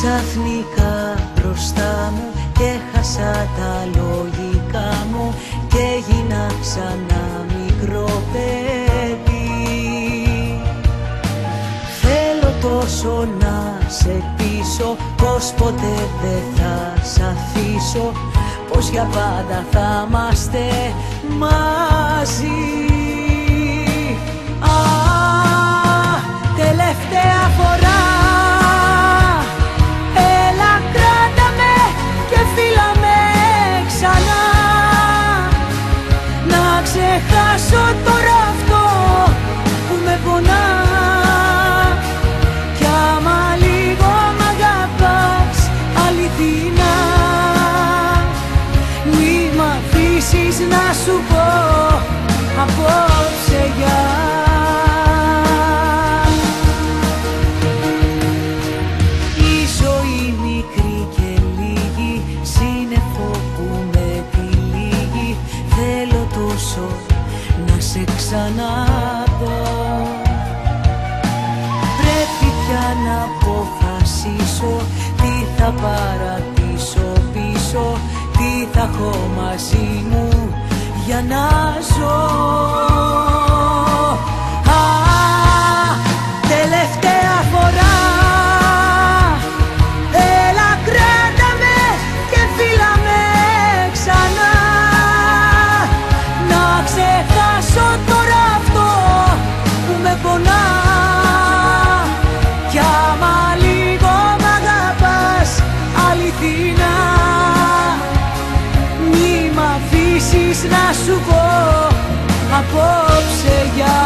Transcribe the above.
Ξαφνικά μπροστά μου έχασα τα λογικά μου και έγινα ξανά μικρό παιδί. Θέλω τόσο να σε πείσω πως ποτέ δεν θα σ' αφήσω, πως για πάντα θα είμαστε μαζί. Τελευταία φορά έλα κράτα με και φίλα με ξανά, να ξεχάσω τώρα αυτό που με πονά. Κι άμα λίγο μ' αγαπάς αληθινά, μη μ' αφήσεις να σου πω απόψε γεια. Να σε ξαναδώ, πρέπει πια να αποφασίσω τι θα παρατήσω πίσω, τι θα έχω μαζί μου για να ζω. Τελευταία φορά έλα κράτα με και φίλα με ξανά, να ξεχάσω τώρα αυτό που με πονά. Κι άμα λίγο μ' αγαπάς αληθινά, μη μ' αφήσεις να σου πω απόψε γεια.